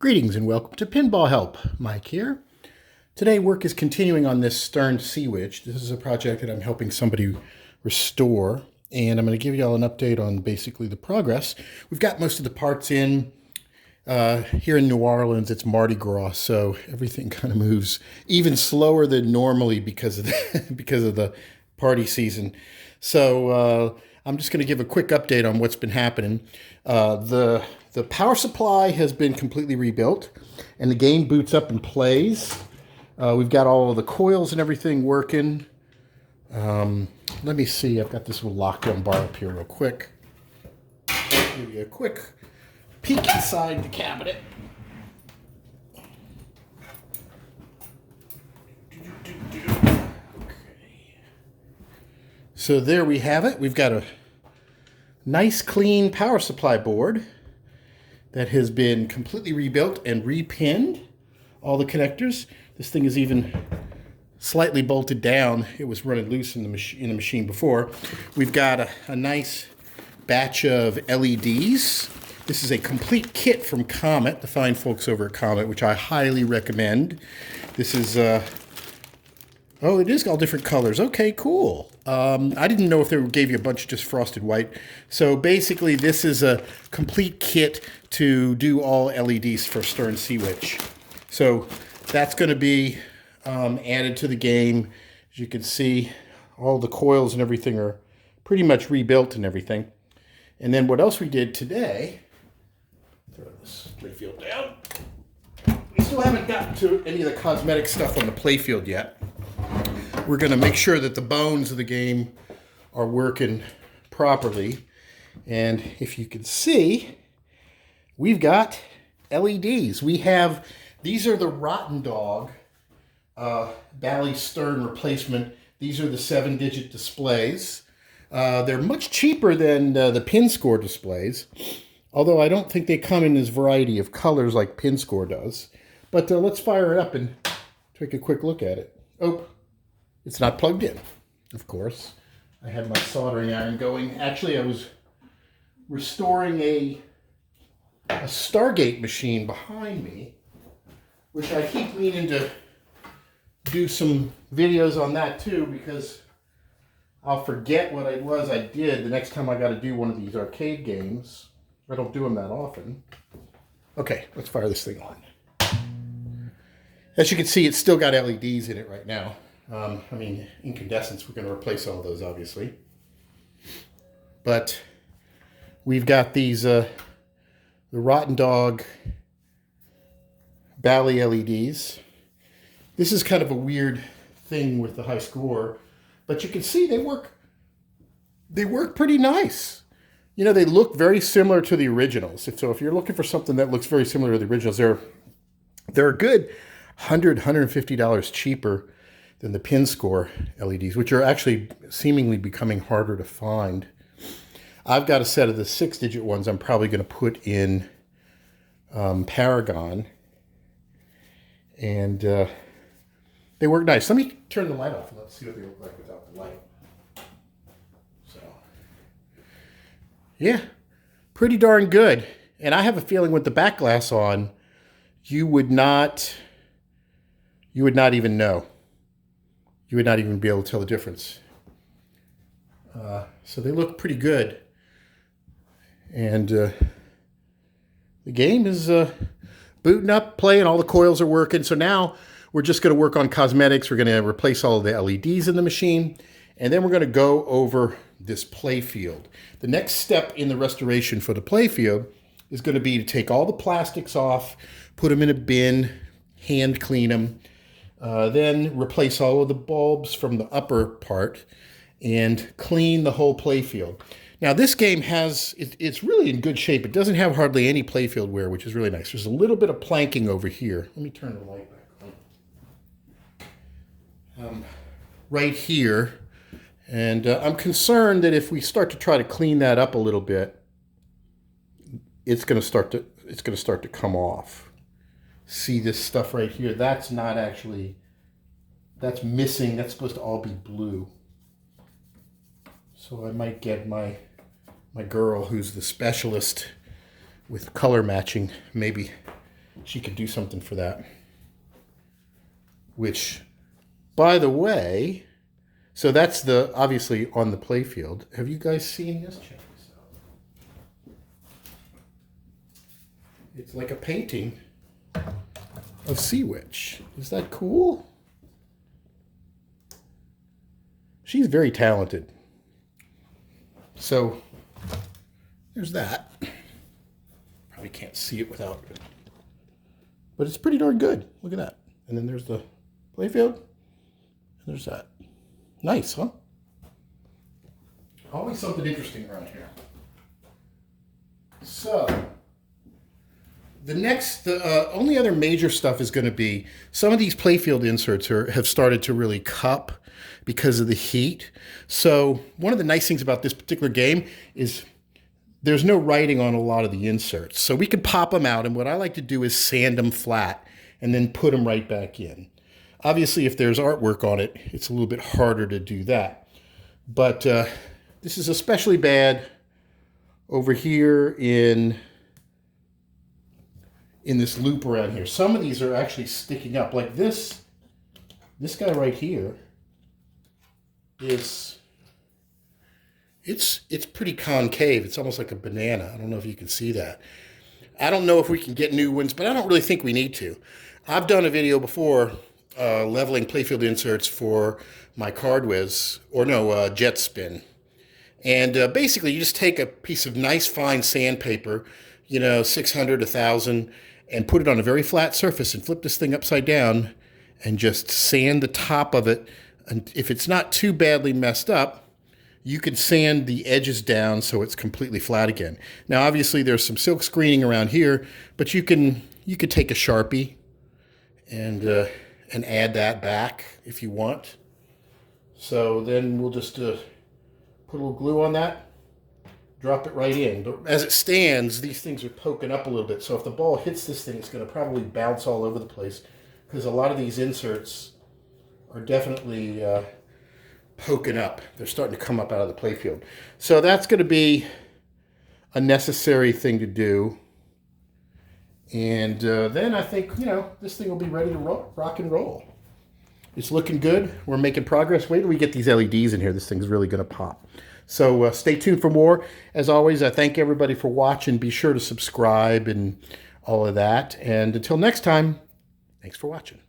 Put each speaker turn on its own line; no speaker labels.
Greetings and welcome to Pinball Help. Mike here. Today work is continuing on this Stern Seawitch. This is a project that I'm helping somebody restore, and I'm going to give you all an update on basically the progress. We've got most of the parts in. Here in New Orleans, it's Mardi Gras, so everything kind of moves even slower than normally because of the party season. So I'm just going to give a quick update on what's been happening. The power supply has been completely rebuilt, and the game boots up and plays. We've got all of the coils and everything working. Let me see. I've got this little lockdown bar up here real quick. Give you a quick peek inside the cabinet. Okay. So there we have it. We've got a nice clean power supply board that has been completely rebuilt and repinned. All the connectors. This thing is even slightly bolted down. It was running loose in the machine before. We've got a nice batch of LEDs. This is a complete kit from Comet, the fine folks over at Comet, which I highly recommend. This is, oh, it is all different colors. Okay, cool. I didn't know if they gave you a bunch of just frosted white. So basically, this is a complete kit to do all LEDs for Stern Seawitch. So that's going to be added to the game. As you can see, all the coils and everything are pretty much rebuilt and everything. And then what else we did today, throw this Playfield down. We still haven't gotten to any of the cosmetic stuff on the Playfield yet. We're going to make sure that the bones of the game are working properly. And if you can see, we've got LEDs. These are the Rotten Dog Bally Stern replacement. These are the 7-digit displays. They're much cheaper than the pin score displays, although I don't think they come in this variety of colors like pin score does. But let's fire it up and take a quick look at it. Oh, it's not plugged in, of course. I had my soldering iron going. Actually, I was restoring a Stargate machine behind me, which I keep meaning to do some videos on that too, because I'll forget what it was I did the next time I got to do one of these arcade games. I don't do them that often. Okay, let's fire this thing on. As you can see, it's still got LEDs in it right now. I mean, incandescents, we're going to replace all of those, obviously. But we've got these, the Rotten Dog Bally LEDs. This is kind of a weird thing with the high score, but you can see they work pretty nice. You know, they look very similar to the originals. So if you're looking for something that looks very similar to the originals, they're a good $150 cheaper than the pin score LEDs, which are actually seemingly becoming harder to find. I've got a set of the 6-digit ones I'm probably going to put in Paragon. And they work nice. Let me turn the light off and let's see what they look like without the light. So, yeah, pretty darn good. And I have a feeling with the back glass on, you would not even know. You would not even be able to tell the difference. So they look pretty good. And the game is booting up, playing, all the coils are working. So now we're just going to work on cosmetics. We're going to replace all of the LEDs in the machine. And then we're going to go over this Playfield. The next step in the restoration for the Playfield is going to be to take all the plastics off, put them in a bin, hand clean them, then replace all of the bulbs from the upper part and clean the whole Playfield. Now this game it's really in good shape. It doesn't have hardly any Playfield wear, which is really nice. There's a little bit of planking over here. Let me turn the light back on. Right here. And I'm concerned that if we start to try to clean that up a little bit, it's going to start to come off. See this stuff right here? That's not actually, that's missing. That's supposed to all be blue. So I might get my girl, who's the specialist with color matching, maybe she could do something for that. Which, by the way, so that's the obviously on the Playfield. Have you guys seen this? Check this out. It's like a painting of Seawitch. Is that cool? She's very talented. So there's that. Probably can't see it without it. But it's pretty darn good. Look at that. And then there's the Playfield. And there's that. Nice, huh? Always something interesting around here. So, the only other major stuff is going to be some of these Playfield inserts have started to really cup because of the heat. So one of the nice things about this particular game is there's no writing on a lot of the inserts. So we can pop them out, and what I like to do is sand them flat and then put them right back in. Obviously, if there's artwork on it, it's a little bit harder to do that. But this is especially bad over here in this loop around here. Some of these are actually sticking up. Like this guy right here is, it's pretty concave. It's almost like a banana. I don't know if you can see that. I don't know if we can get new ones, but I don't really think we need to. I've done a video before leveling Playfield inserts for my Card Whiz, or no, Jet Spin. And basically you just take a piece of nice fine sandpaper, 600, 1,000, and put it on a very flat surface and flip this thing upside down and just sand the top of it. And if it's not too badly messed up, you can sand the edges down so it's completely flat again. Now, obviously, there's some silk screening around here, but you could take a Sharpie and add that back if you want. So then we'll just put a little glue on that, drop it right in. But as it stands, these things are poking up a little bit. So if the ball hits this thing, it's going to probably bounce all over the place because a lot of these inserts are definitely poking up. They're starting to come up out of the Playfield. So that's going to be a necessary thing to do. And then I think, this thing will be ready to rock and roll. It's looking good. We're making progress. Wait till we get these LEDs in here. This thing's really going to pop. So stay tuned for more. As always, I thank everybody for watching. Be sure to subscribe and all of that. And until next time, thanks for watching.